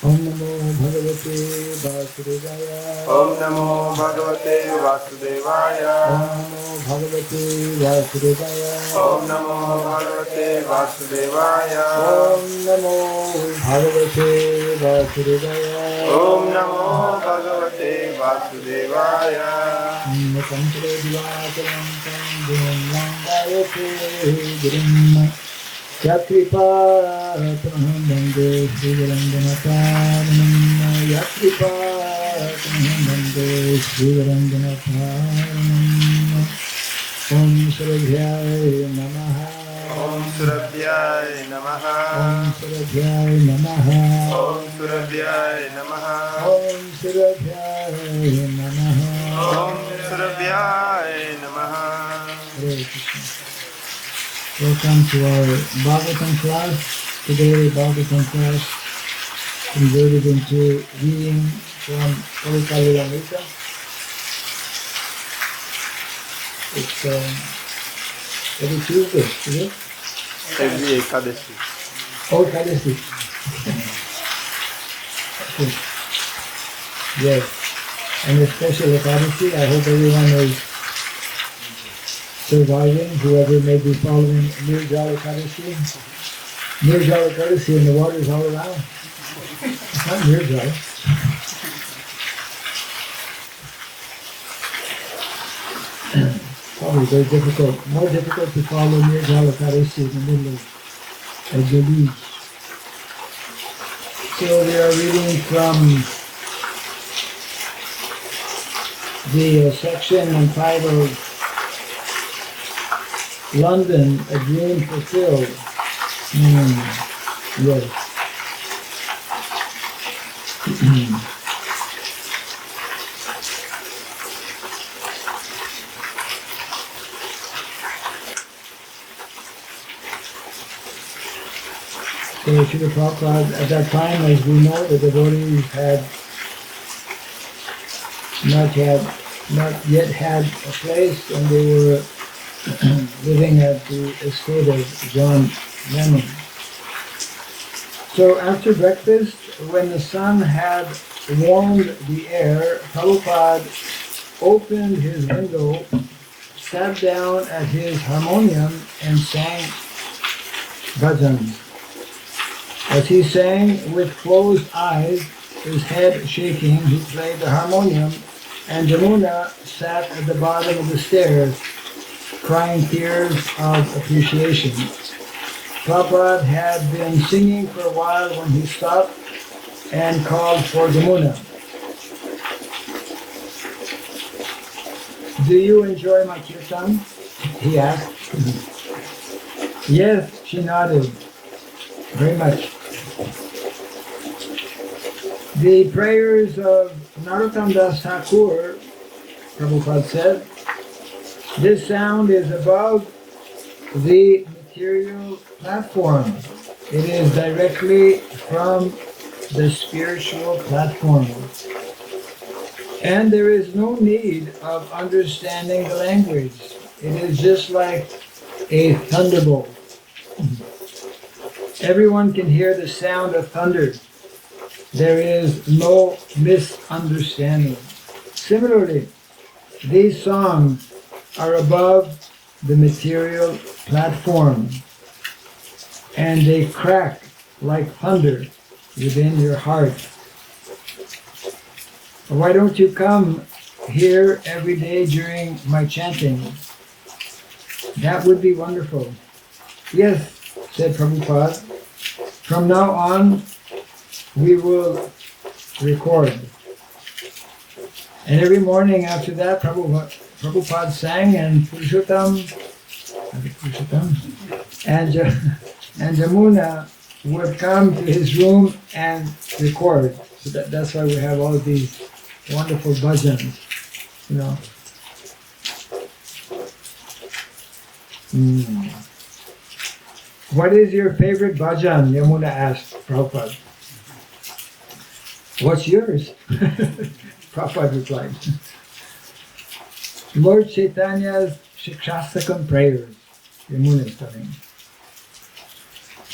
Om Namo Bhagavate Vasudevaya. Om Namo Bhagavate Vasudevaya. Om Namo Bhagavate Vasudevaya. Om Namo Bhagavate Vasudevaya. Om Namo Bhagavate Om Namo Bhagavate Vasudevaya. Vasudevaya. Sankara Divakaram Gayate Grim Yakripa Pranande Srivaranganataranam Yakripa Pranande Srivaranganataranam Om Surabhyaya Namaha Om Surabhyaya Namaha. Om Surabhyaya Namaha Om Surabhyaya Namaha. Om Surabhyaya Namaha Om Surabhyaya Namaha. Hare Krishna. Welcome to our Bhagavatam class. Today, Bhagavatam class converted into reading from Prabhupada Lilamrita. It's every Tuesday, is it? Every Ekadashi. Oh, Ekadasi. Okay. Yes. And a special Ekadasi. I hope everyone is surviving, whoever may be following Nirjala Ekadasi. Nirjala Ekadasi and the waters all around. It's not Nirjala. Probably very difficult, more difficult to follow Nirjala Ekadasi in the middle of the beach. So we are reading from the section entitled London, a dream fulfilled. Yes. So Srila Prabhupada, at that time, as we know, the devotees had not yet had a place, and they were living at the estate of John Lennon. So after breakfast, when the sun had warmed the air, Prabhupada opened his window, sat down at his harmonium, and sang bhajans. As he sang with closed eyes, his head shaking, he played the harmonium, and Jamuna sat at the bottom of the stairs, crying tears of appreciation. Prabhupada had been singing for a while when he stopped and called for Jamuna. Do you enjoy my kirtan? He asked. Yes, she nodded. Very much. The prayers of Narottam Das Thakur, Prabhupada said, this sound is above the material platform. It is directly from the spiritual platform. And there is no need of understanding the language. It is just like a thunderbolt. Everyone can hear the sound of thunder. There is no misunderstanding. Similarly, these songs are above the material platform, and they crack like thunder within your heart. Why don't you come here every day during my chanting? That would be wonderful. Yes, said Prabhupada. From now on, we will record. And every morning after that, Prabhupada sang, and Purushottam and Jamuna would come to his room and record. So that's why we have all of these wonderful bhajans, you know. What is your favorite bhajan? Yamuna asked Prabhupada. What's yours? Prabhupada replied. Lord Chaitanya's Shikshastakam prayers. Yamuna is telling.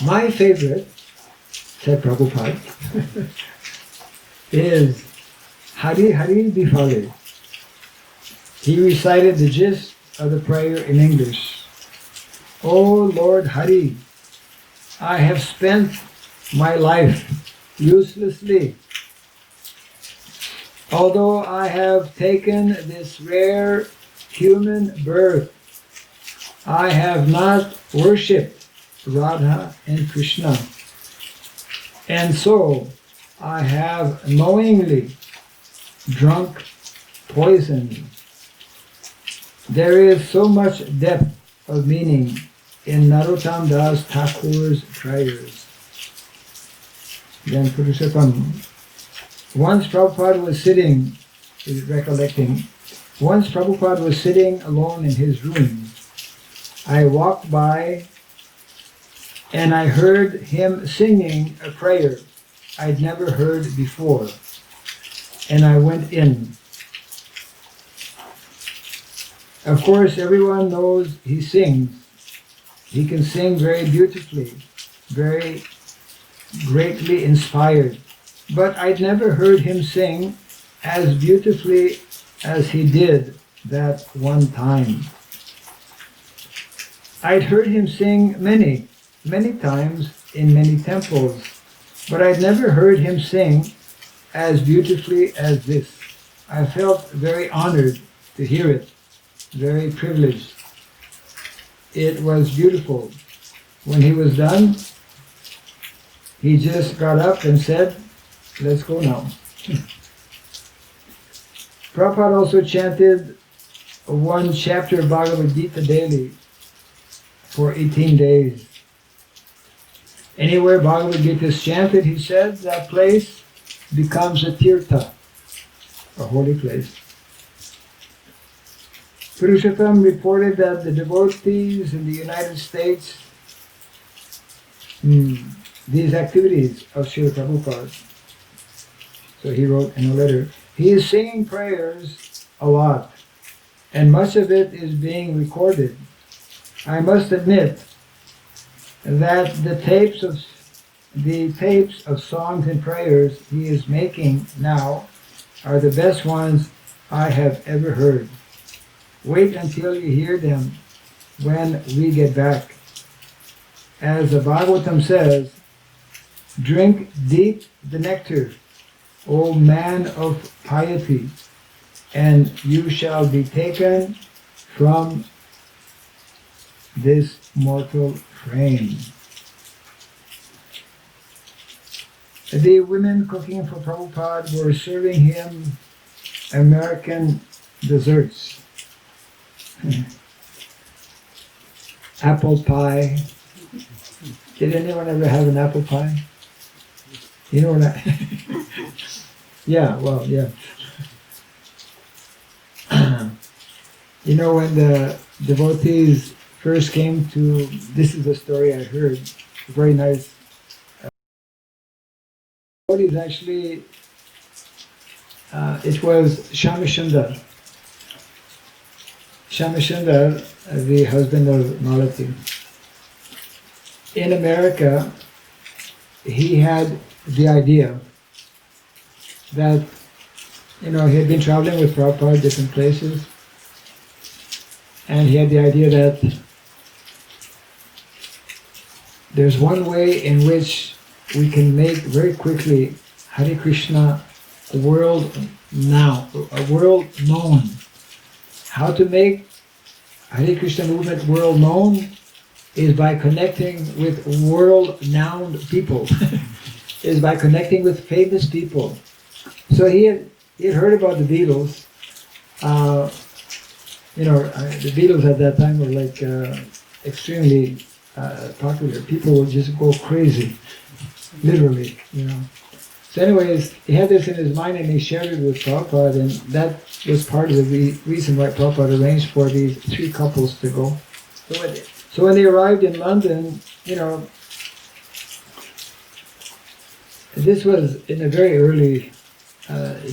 My favorite, said Prabhupada, is Hari Hari Bifale. He recited the gist of the prayer in English. O Lord Hari, I have spent my life uselessly. Although I have taken this rare human birth, I have not worshipped Radha and Krishna. And so I have knowingly drunk poison. There is so much depth of meaning in Narottam Das Thakur's prayers. Then Purushottam. Once Prabhupada was sitting, recollecting, once Prabhupada was sitting alone in his room. I walked by and I heard him singing a prayer I'd never heard before. And I went in. Of course, everyone knows he sings. He can sing very beautifully, very greatly inspired. But I'd never heard him sing as beautifully as he did that one time. I'd heard him sing many times in many temples, but I'd never heard him sing as beautifully as this. I felt very honored to hear it, very privileged. It was beautiful. When he was done, he just got up and said, "Let's go now." Prabhupada also chanted one chapter of Bhagavad Gita daily for 18 days. Anywhere Bhagavad Gita is chanted, he said, that place becomes a tirtha, a holy place. Purushottam reported that the devotees in the United States, these activities of Srila Prabhupada, so he wrote in a letter, he is singing prayers a lot, and much of it is being recorded. I must admit that the tapes of songs and prayers he is making now are the best ones I have ever heard. Wait until you hear them when we get back. As the Bhagavatam says, drink deep the nectar, O man of piety, and you shall be taken from this mortal frame. The women cooking for Prabhupada were serving him American desserts. Apple pie. Did anyone ever have an apple pie? You know what I... Yeah, well, yeah. You know, when the devotees first came to... This is a story I heard. Very nice. Devotees actually... it was Shamashunda. Shamashunda, the husband of Malati. In America, he had the idea that, you know, he had been traveling with Prabhupada different places, and he had the idea that there's one way in which we can make very quickly Hare Krishna a world now, a world known. How to make Hare Krishna movement world known is by connecting with world-renowned people, is by connecting with famous people. So he had heard about the Beatles. You know, the Beatles at that time were like extremely popular. People would just go crazy, literally, you know. So anyways, he had this in his mind and he shared it with Prabhupada, and that was part of the reason why Prabhupada arranged for these three couples to go. So when they arrived in London, you know, this was in a very early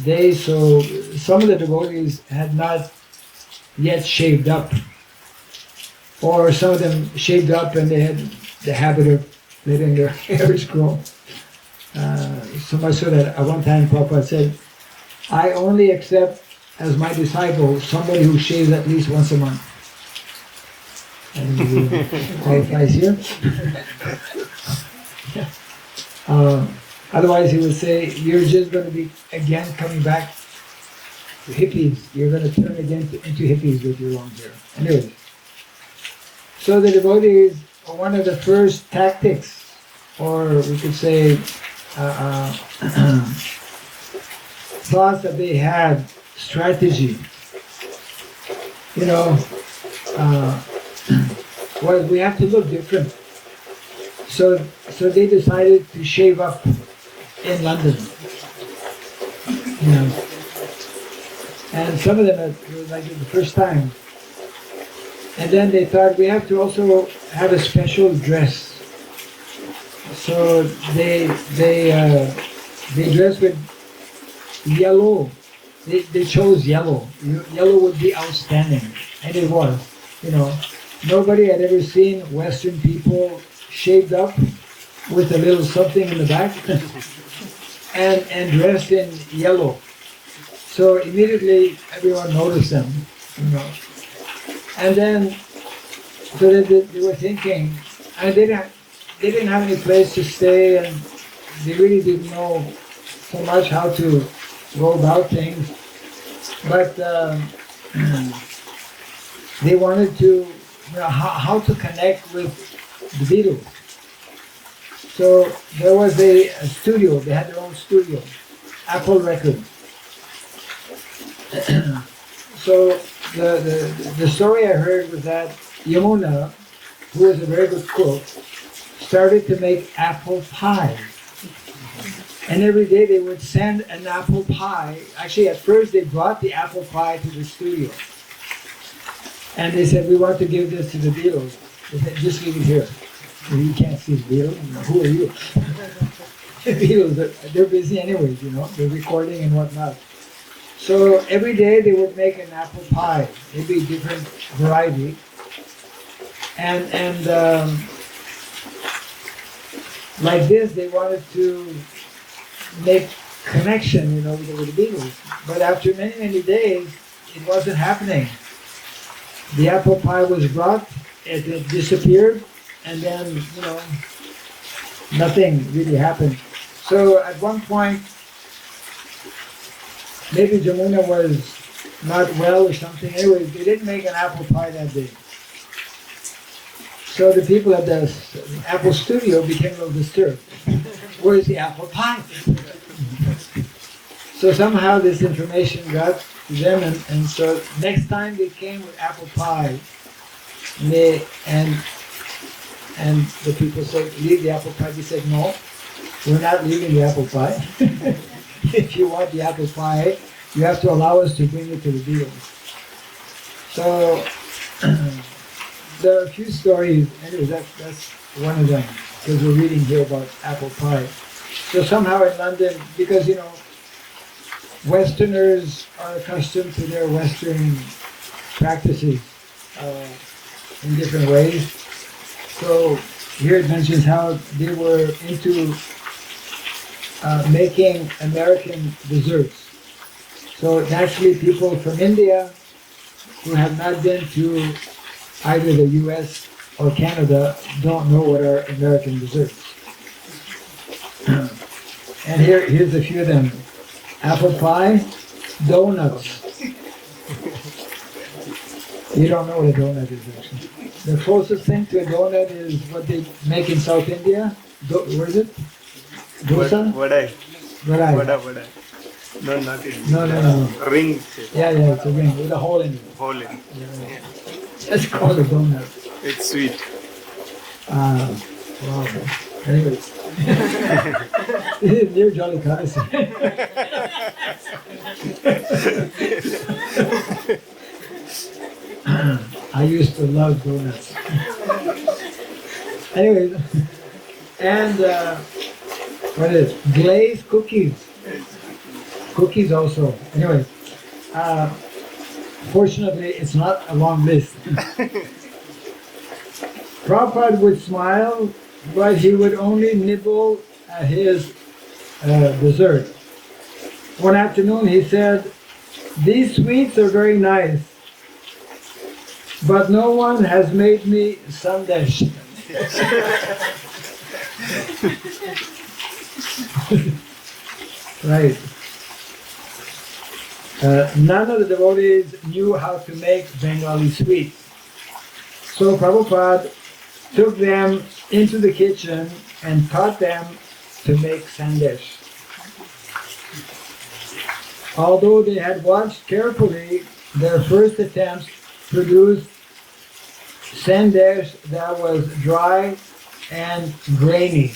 day, so some of the devotees had not yet shaved up, or some of them shaved up and they had the habit of letting their hairs grow. so much so that at one time Prabhupada said, I only accept as my disciple somebody who shaves at least once a month. And he qualifies here. Otherwise he would say, you're just going to be again coming back to hippies. You're going to turn again into hippies with your long hair. Anyways. So the devotees, one of the first tactics, or we could say thoughts that they had, strategy, was we have to look different. So they decided to shave up in London. And some of them, it was like the first time. And then they thought we have to also have a special dress. So they dressed with yellow. They chose yellow. Yellow would be outstanding, and it was. Nobody had ever seen Western people shaved up with a little something in the back and dressed in yellow. So immediately everyone noticed them. And then, so they were thinking, and they didn't have any place to stay, and they really didn't know so much how to go about things. But they wanted to, how to connect with the Beatles. So there was a studio, they had their own studio, Apple Records. So the story I heard was that Yamuna, who was a very good cook, started to make apple pie. And every day they would send an apple pie. Actually, at first they brought the apple pie to the studio. And they said, we want to give this to the Beatles. They said, just leave it here. Well, you can't see the Beatles. Who are you? The Beatles, they're busy anyways, they're recording and whatnot. So every day they would make an apple pie, maybe a different variety. And like this, they wanted to make connection, with the Beatles. But after many, many days, it wasn't happening. The apple pie was brought, it disappeared, and then, nothing really happened. So at one point, maybe Jamuna was not well or something. Anyway, they didn't make an apple pie that day. So the people at the Apple studio became a little disturbed. Where's the apple pie? So somehow this information got to them, and so next time they came with apple pie, and the people said, leave the apple pie. They said, no, we're not leaving the apple pie. If you want the apple pie, you have to allow us to bring it to the Beatles. So there are a few stories, anyway, that's one of them, because we're reading here about apple pie. So somehow in London, because Westerners are accustomed to their Western practices in different ways. So here it mentions how they were into making American desserts. So naturally people from India who have not been to either the US or Canada don't know what are American desserts. And here's a few of them. Apple pie, donuts. You don't know what a donut is actually. The closest thing to a donut is what they make in South India. Where is it? Dosa? Vadai. Vadai. Vada. No, not it. No. Ring. Yeah, it's a ring with a hole in it. Hole in. Yeah. That's called a donut. It's sweet. Wow. Anyways. This is near Jolly Kadasi. I used to love donuts. Anyways, and what is it? Glazed cookies. Cookies also. Anyway, fortunately, it's not a long list. Prabhupada would smile, but he would only nibble at his dessert. One afternoon he said, "These sweets are very nice, but no one has made me sandesh." Right. None of the devotees knew how to make Bengali sweets. So Prabhupada took them into the kitchen and taught them to make sandesh. Although they had watched carefully, their first attempts produced sandesh that was dry and grainy,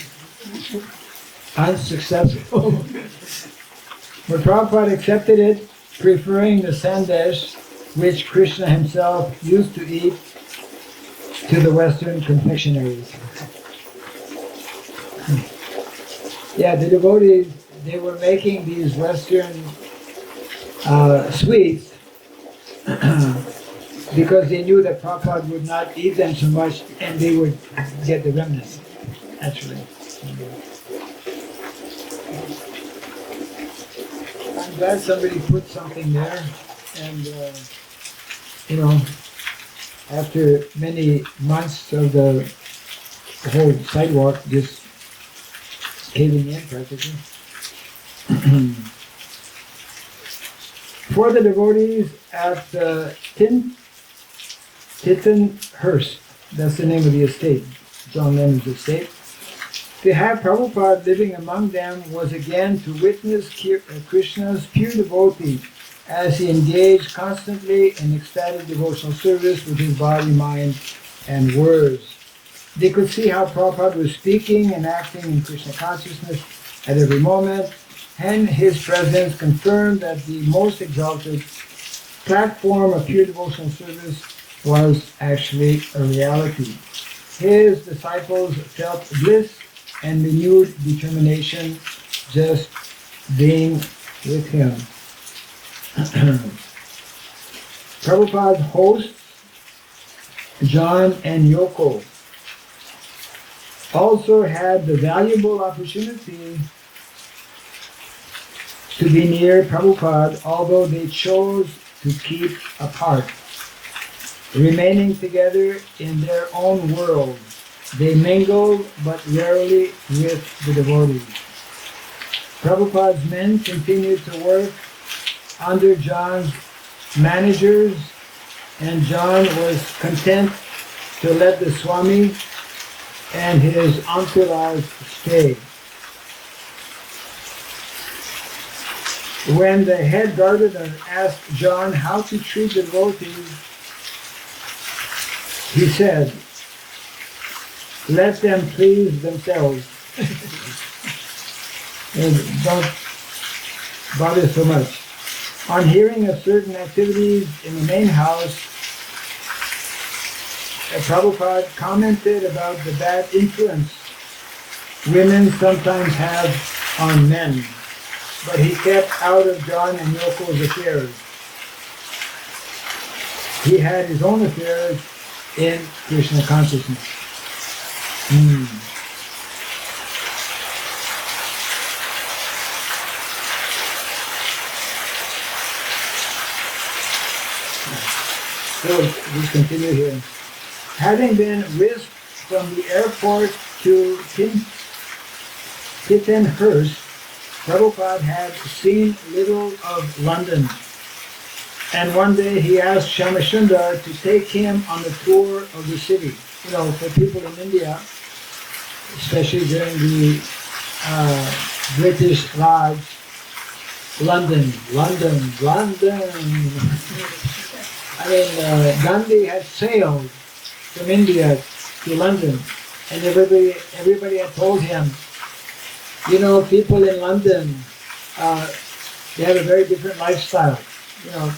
unsuccessful. But Prabhupada accepted it, preferring the sandesh which Krishna himself used to eat to the Western confectionaries. Yeah, the devotees, they were making these Western sweets because they knew that Prabhupada would not eat them so much and they would get the remnants, actually. I'm glad somebody put something there, and after many months of the whole sidewalk just caving in practically. For the devotees at Tittenhurst, that's the name of the estate, John Lennon's estate, to have Prabhupada living among them was again to witness Krishna's pure devotee as he engaged constantly in ecstatic devotional service with his body, mind, and words. They could see how Prabhupada was speaking and acting in Krishna consciousness at every moment, and his presence confirmed that the most exalted platform of pure devotional service was actually a reality. His disciples felt bliss and renewed determination just being with him. Prabhupada's hosts, John and Yoko, also had the valuable opportunity to be near Prabhupada, although they chose to keep apart. Remaining together in their own world, they mingled but rarely with the devotees. Prabhupada's men continued to work under John's managers, and John was content to let the Swami and his entourage stay. When the head gardener asked John how to treat the devotees, he said, "Let them please themselves and don't bother so much." On hearing of certain activities in the main house, Prabhupada commented about the bad influence women sometimes have on men, but he kept out of John and Yoko's affairs. He had his own affairs in Krishna consciousness. So we continue here. Having been whisked from the airport to Tittenhurst, Prabhupada had seen little of London. And one day he asked Shamashundar to take him on a tour of the city. You know, for people in India, especially during the British Raj, London. I mean, Gandhi had sailed from India to London, and everybody had told him, you know, people in London, they have a very different lifestyle. You know,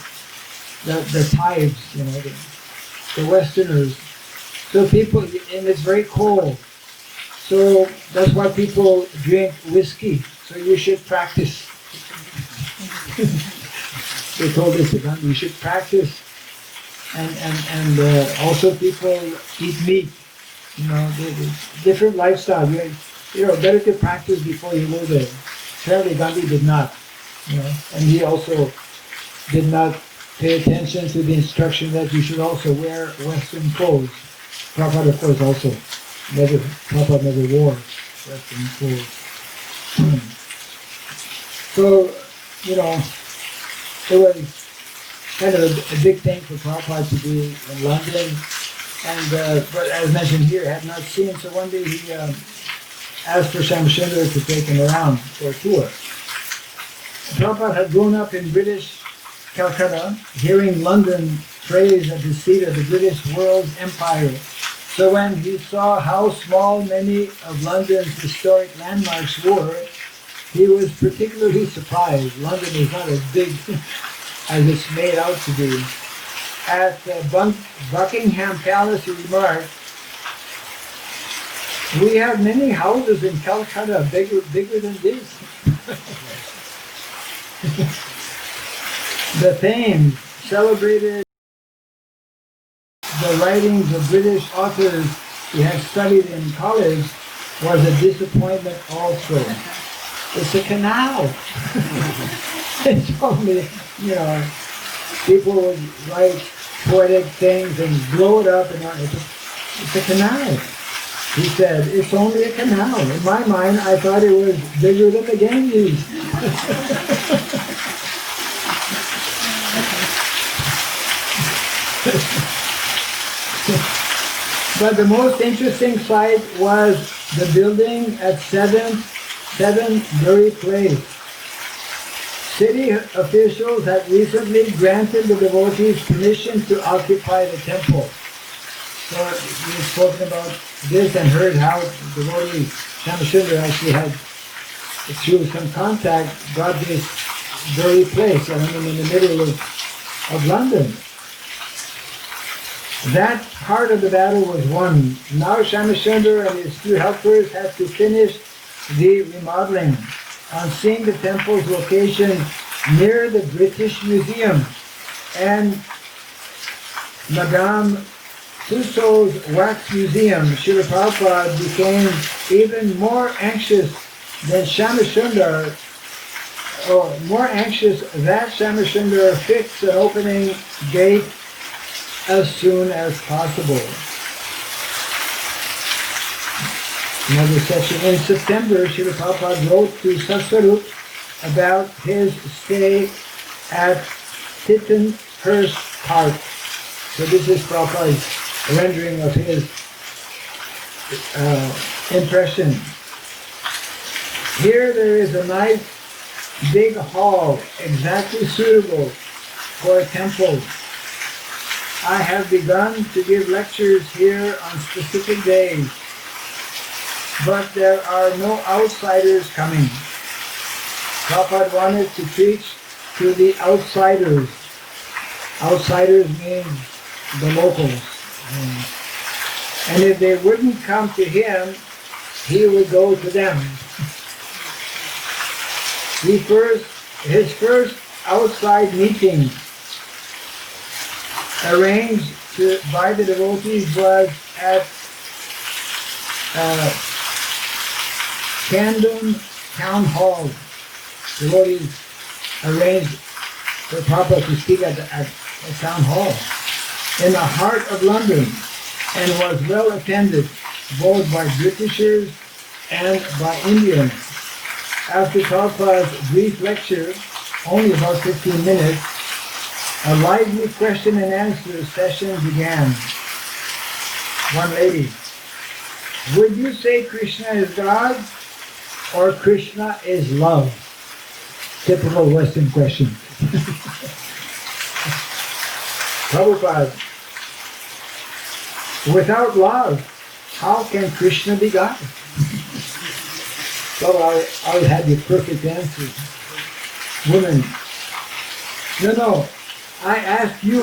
the Thais, you know, the Westerners. So people, and it's very cold. So that's why people drink whiskey. So you should practice. They told us, you should practice. And also people eat meat. You know, different lifestyle. You know, better to practice before you go there. apparently Gandhi did not, and he also did not pay attention to the instruction that you should also wear Western clothes. Prabhupada, of course, also Prabhupada never wore Western clothes. So, it was kind of a big thing for Prabhupada to be in London, and but as mentioned here, had not seen. So one day he asked for Shamsundar to take him around for a tour. Prabhupada had grown up in British Calcutta, hearing London praised as the seat of the British world's empire. So when he saw how small many of London's historic landmarks were, he was particularly surprised. London is not as big as it's made out to be. At Buckingham Palace, he remarked, "We have many houses in Calcutta bigger than this." The Thames celebrated the writings of British authors he had studied in college was a disappointment also. It's a canal. It's only, people would write poetic things and blow it up, and it's a canal. He said, "It's only a canal. In my mind, I thought it was bigger than the Ganges." But the most interesting sight was the building at 7 Bury Place. City officials had recently granted the devotees permission to occupy the temple. So we've spoken about this and heard how the devotee Shamsundar actually had, through some contact, got this Bury Place, in the middle of London. That part of the battle was won. Now Shamsundar and his two helpers had to finish the remodeling. On seeing the temple's location near the British Museum and Madame Tussauds Wax Museum, Srila Prabhupada became even more anxious than Shamsundar, more anxious that Shamsundar fix an opening date as soon as possible. Another section. In September, Srila Prabhupada wrote to Sasarup about his stay at Tittenhurst Park. So this is Prabhupada's rendering of his impression. Here there is a nice big hall exactly suitable for a temple. I have begun to give lectures here on specific days, but there are no outsiders coming. Prabhupada wanted to preach to the outsiders. Outsiders mean the locals. And if they wouldn't come to him, he would go to them. His first outside meeting arranged by the devotees was at Camden Town Hall. Devotees arranged for Prabhupada to speak at Town Hall in the heart of London, and was well attended both by Britishers and by Indians. After Prabhupada's brief lecture, only about 15 minutes, a lively question and answer session began. One lady, would you say Krishna is God or Krishna is love? Typical Western question. Prabhupada, without love, how can Krishna be God? So I always had the perfect answer. Woman, no, I ask you.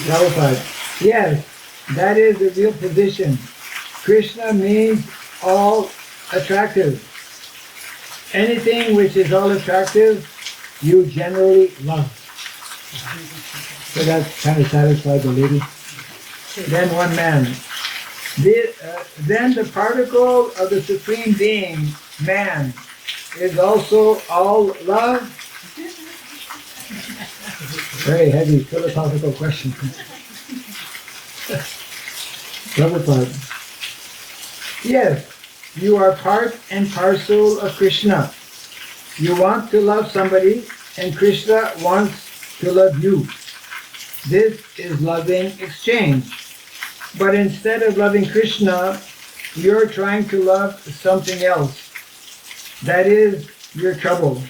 Prabhupada, yes, that is the real position. Krishna means all attractive. Anything which is all attractive, you generally love. So that kind of satisfied the lady. Then one man, Then the particle of the Supreme Being, man, is also all love? Very heavy philosophical question. Prabhupada. Yes, you are part and parcel of Krishna. You want to love somebody, and Krishna wants to love you. This is loving exchange. But instead of loving Krishna, you're trying to love something else. That is your trouble.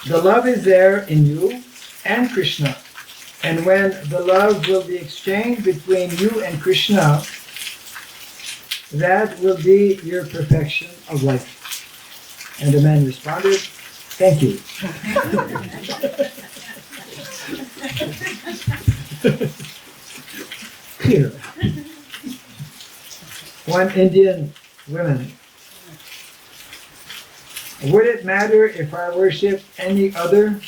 The love is there in you and Krishna. And when the love will be exchanged between you and Krishna, that will be your perfection of life. And the man responded, thank you. Here. One Indian woman. Would it matter if I worship any other?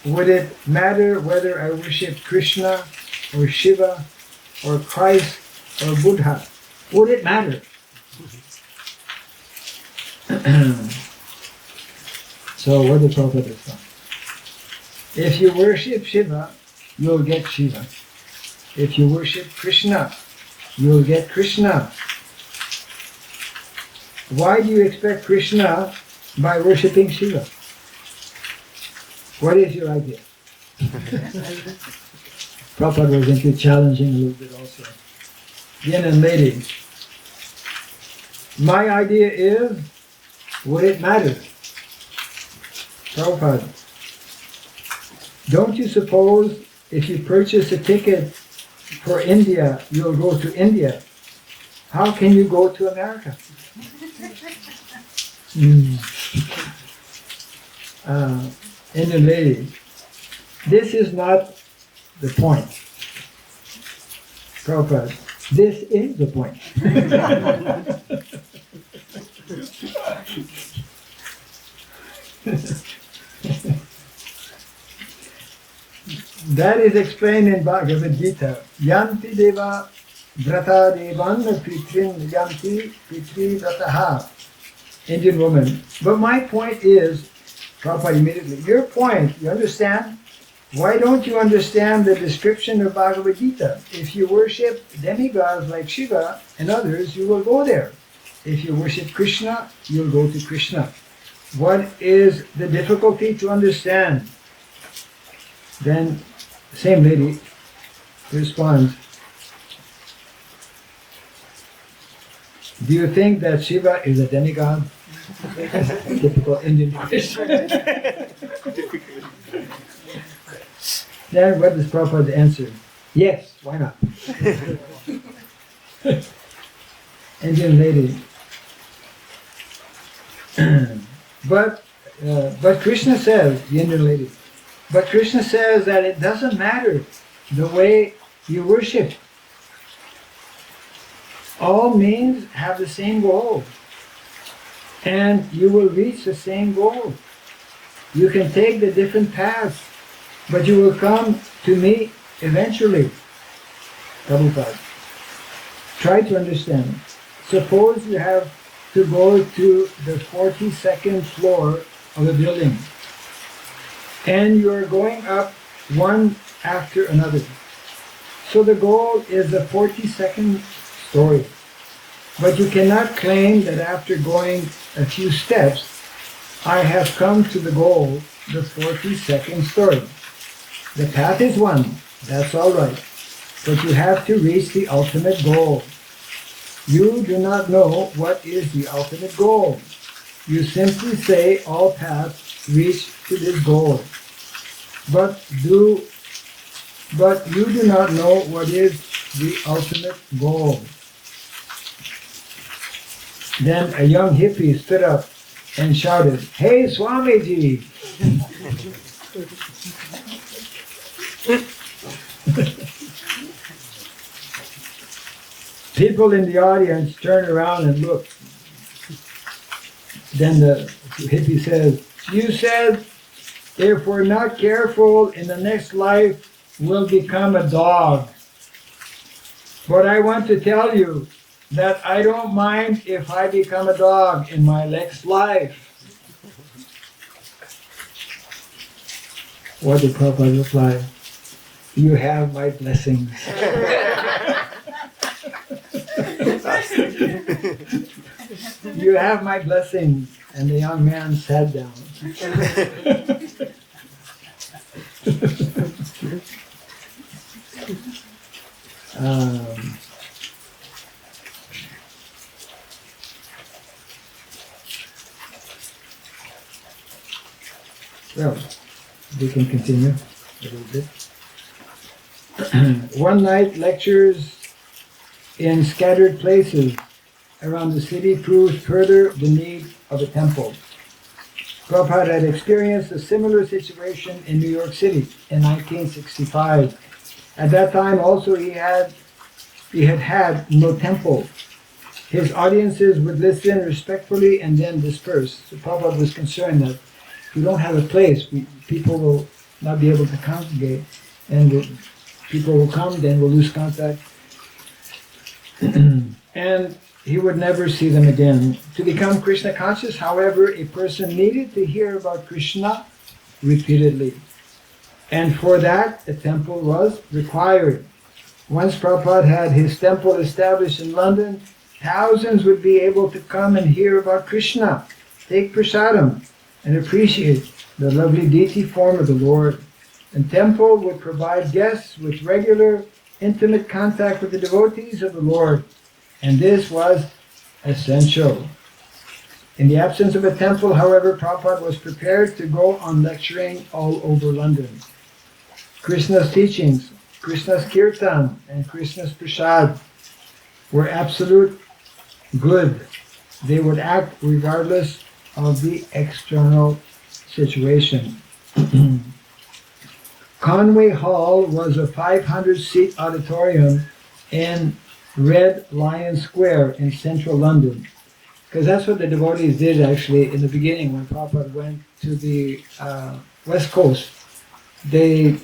Would it matter whether I worship Krishna or Shiva or Christ or Buddha? Would it matter? So what did Prabhupada say? If you worship Shiva, you'll get Shiva. If you worship Krishna, you'll get Krishna. Why do you expect Krishna by worshipping Shiva? What is your idea? Prabhupada was into challenging a little bit also. Yin and lady. My idea is, would it matter? Prabhupada, don't you suppose if you purchase a ticket for India, you'll go to India? How can you go to America? Indian lady, this is not the point. Prabhupada, this is the point. That is explained in Bhagavad Gita. Yanti deva vrata devan pitrin yanti pitri vrataha. Indian woman. But my point is, Prabhupada immediately, your point, you understand? Why don't you understand the description of Bhagavad Gita? If you worship demigods like Shiva and others, you will go there. If you worship Krishna, you'll go to Krishna. What is the difficulty to understand? Then the same lady responds, do you think that Shiva is a demigod? Typical Indian question. Then what does Prabhupada answer? Yes, why not? Indian lady. But Krishna says, the Indian lady, but Krishna says that it doesn't matter the way you worship. All means have the same goal. And you will reach the same goal. You can take the different paths, but you will come to me eventually. Prabhupada, try to understand. Suppose you have to go to the 42nd floor of a building, and you are going up one after another. So the goal is the 42nd story. But you cannot claim that after going a few steps, I have come to the goal, the 42nd story. The path is one, that's all right. But you have to reach the ultimate goal. You do not know what is the ultimate goal. You simply say all paths reach to this goal. But you do not know what is the ultimate goal. Then a young hippie stood up and shouted, "Hey Swamiji!" People in the audience turned around and looked. Then the hippie says, "You said if we're not careful in the next life, we'll become a dog." But I want to tell you that I don't mind if I become a dog in my next life. What did Prabhupada reply? You have my blessings. You have my blessings. And the young man sat down. Well, we can continue a little bit. One night, lectures in scattered places around the city proved further the need of a temple. Prabhupada had experienced a similar situation in New York City in 1965. At that time also he had no temple. His audiences would listen respectfully and then disperse. So Prabhupada was concerned that if you don't have a place, people will not be able to congregate, and people will come, then we'll lose contact. And he would never see them again. To become Krishna conscious, however, a person needed to hear about Krishna repeatedly. And for that, a temple was required. Once Prabhupada had his temple established in London, thousands would be able to come and hear about Krishna, take prasadam, and appreciate the lovely deity form of the Lord. And temple would provide guests with regular, intimate contact with the devotees of the Lord. And this was essential. In the absence of a temple, however, Prabhupada was prepared to go on lecturing all over London. Krishna's teachings, Krishna's kirtan, and Krishna's prasad were absolute good. They would act regardless of the external situation. Conway Hall was a 500-seat auditorium in Red Lion Square in central London. Because that's what the devotees did actually in the beginning when Prabhupada went to the West Coast. They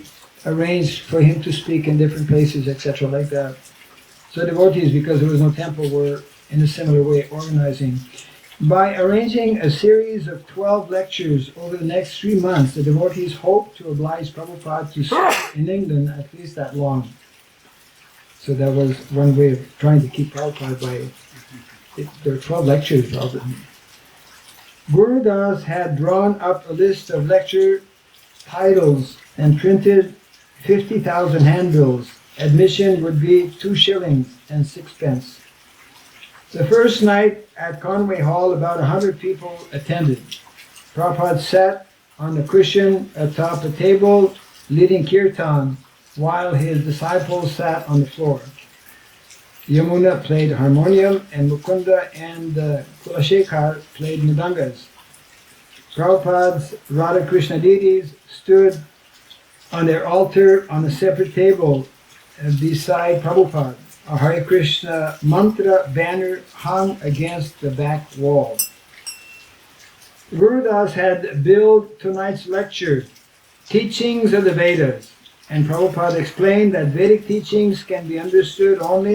arranged for him to speak in different places, etc. like that. So devotees, because there was no temple, were in a similar way organizing. By arranging a series of 12 lectures over the next 3 months, the devotees hoped to oblige Prabhupada to stay in England at least that long. So that was one way of trying to keep Prabhupada by... There were 12 lectures of them. Guru Das had drawn up a list of lecture titles and printed 50,000 handbills. Admission would be 2 shillings and 6 pence. The first night at Conway Hall, about 100 people attended. Prabhupada sat on a cushion atop a table leading kirtan, while his disciples sat on the floor. Yamuna played harmonium, and Mukunda and Kulashekar played mridangas. Prabhupada's Radha Krishna deities stood on their altar on a separate table beside Prabhupada. A Hare Krishna mantra banner hung against the back wall. Guru Das had billed tonight's lecture, Teachings of the Vedas, and Prabhupada explained that Vedic teachings can be understood only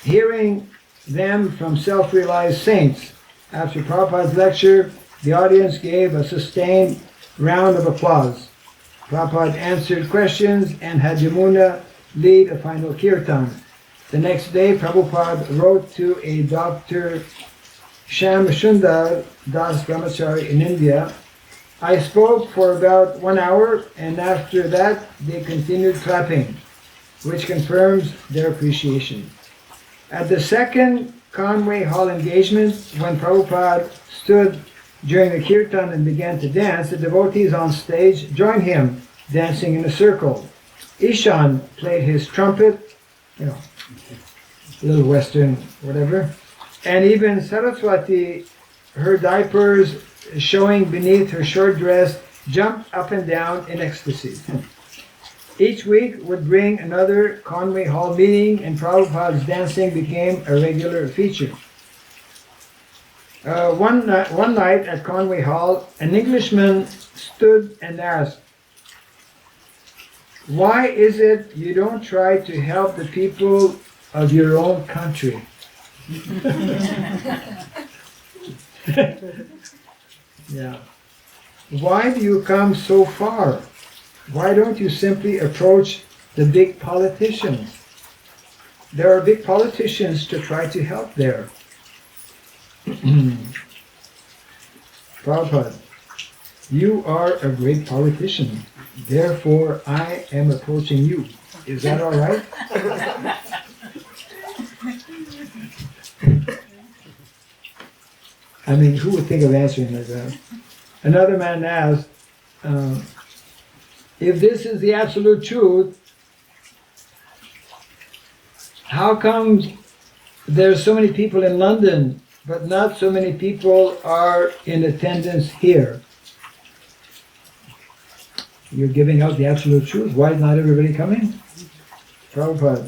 hearing them from self-realized saints. After Prabhupada's lecture, the audience gave a sustained round of applause. Prabhupada answered questions and had Yamuna lead a final kirtan. The next day, Prabhupada wrote to a Dr. Shyam Sundar Das Brahmachari in India. I spoke for about 1 hour, and after that they continued clapping, which confirms their appreciation. At the second Conway Hall engagement, when Prabhupada stood during the kirtan and began to dance, the devotees on stage joined him, dancing in a circle. Ishan played his trumpet, a little western whatever, and even Saraswati, her diapers showing beneath her short dress, jumped up and down in ecstasy. Each week would bring another Conway Hall meeting, and Prabhupada's dancing became a regular feature. One night at Conway Hall, an Englishman stood and asked, Why is it you don't try to help the people of your own country? Yeah. Why do you come so far? Why don't you simply approach the big politicians? There are big politicians to try to help there. Prabhupada, you are a great politician. Therefore, I am approaching you. Is that all right? I mean, who would think of answering like that? Another man asked, if this is the absolute truth, how come there's so many people in London, but not so many people are in attendance here? You're giving out the absolute truth. Why is not everybody coming? Prabhupada,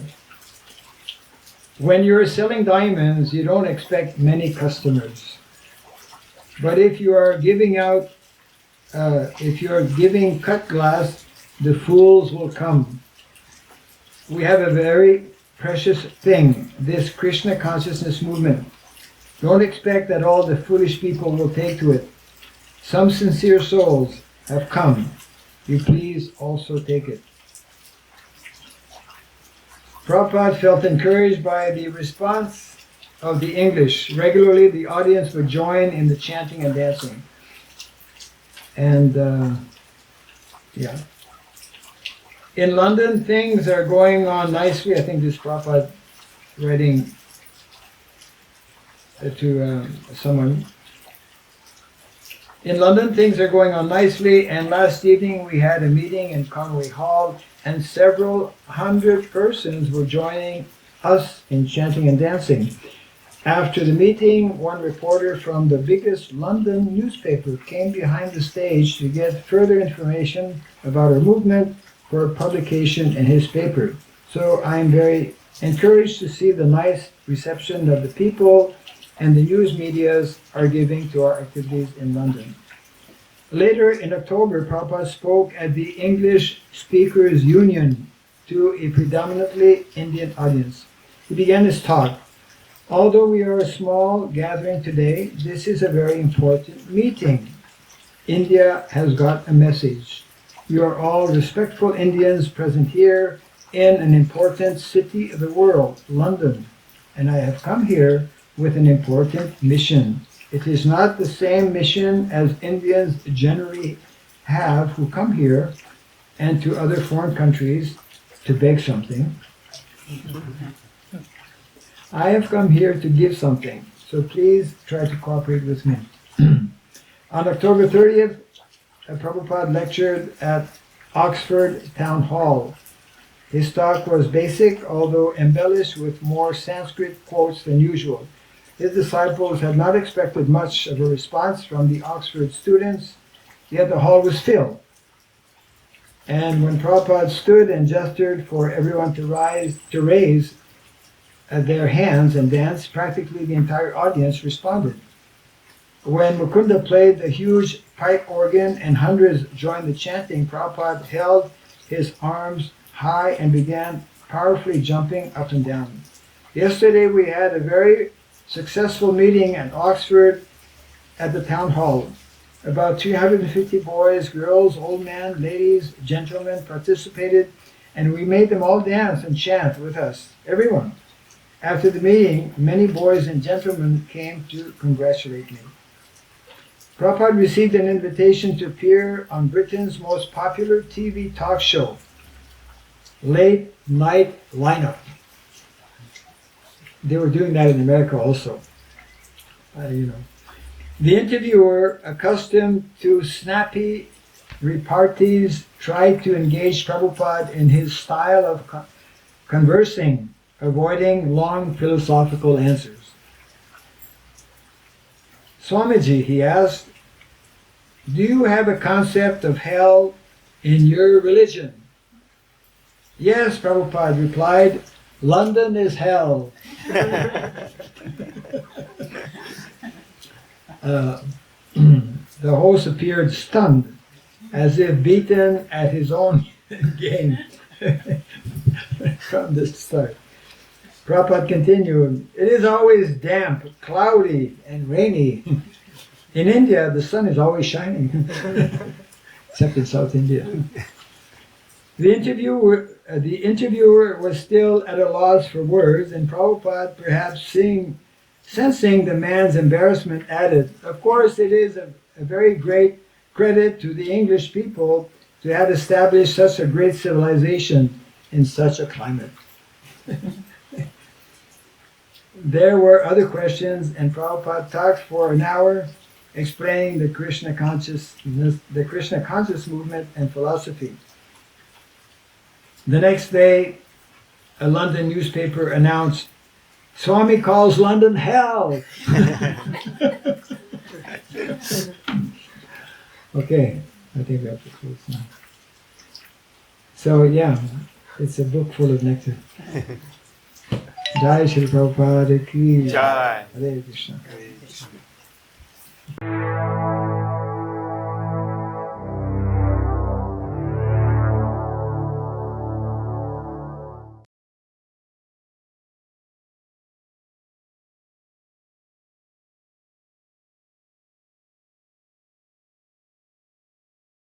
when you're selling diamonds, you don't expect many customers. But if you are giving out, if you're giving cut glass, the fools will come. We have a very precious thing, this Krishna consciousness movement. Don't expect that all the foolish people will take to it. Some sincere souls have come. You please also take it. Prabhupada felt encouraged by the response of the English. Regularly, the audience would join in the chanting and dancing. And, yeah. In London, things are going on nicely. I think this Prabhupada writing to someone. In London, things are going on nicely, and last evening we had a meeting in Conway Hall, and several hundred persons were joining us in chanting and dancing. After the meeting, one reporter from the biggest London newspaper came behind the stage to get further information about our movement for publication in his paper. So I'm very encouraged to see the nice reception that the people and the news medias are giving to our activities in London. Later in October, Prabhupada spoke at the English Speakers Union to a predominantly Indian audience. He began his talk. Although we are a small gathering today, this is a very important meeting. India has got a message. You are all respectful Indians present here in an important city of the world, London, and I have come here with an important mission. It is not the same mission as Indians generally have who come here and to other foreign countries to beg something. I have come here to give something, so please try to cooperate with me. On October 30th, Prabhupada lectured at Oxford Town Hall. His talk was basic, although embellished with more Sanskrit quotes than usual. His disciples had not expected much of a response from the Oxford students, yet the hall was filled. And when Prabhupada stood and gestured for everyone to raise their hands and dance, practically the entire audience responded. When Mukunda played the huge pipe organ and hundreds joined the chanting, Prabhupada held his arms high and began powerfully jumping up and down. Yesterday we had a very successful meeting at Oxford at the town hall. About 350 boys, girls, old men, ladies, gentlemen participated, and we made them all dance and chant with us, everyone. After the meeting, many boys and gentlemen came to congratulate me. Prabhupada received an invitation to appear on Britain's most popular TV talk show, Late Night Lineup. They were doing that in America also. The interviewer, accustomed to snappy repartees, tried to engage Prabhupada in his style of conversing, avoiding long philosophical answers. Swamiji, he asked, do you have a concept of hell in your religion? Yes, Prabhupada replied, London is hell. The host appeared stunned, as if beaten at his own gain from the start. Prabhupada continued, it is always damp, cloudy, and rainy. In India, the sun is always shining, except in South India. The interviewer was still at a loss for words, and Prabhupada, perhaps sensing the man's embarrassment, added, of course, it is a very great credit to the English people to have established such a great civilization in such a climate. There were other questions, and Prabhupada talked for an hour explaining the Krishna consciousness, the Krishna conscious movement and philosophy. The next day, a London newspaper announced, Swami calls London hell. Okay, I think we have to close now. So yeah, it's a book full of nectar. Jai Srila Prabhupada ki Jai. Hare Krishna. Hare Krishna.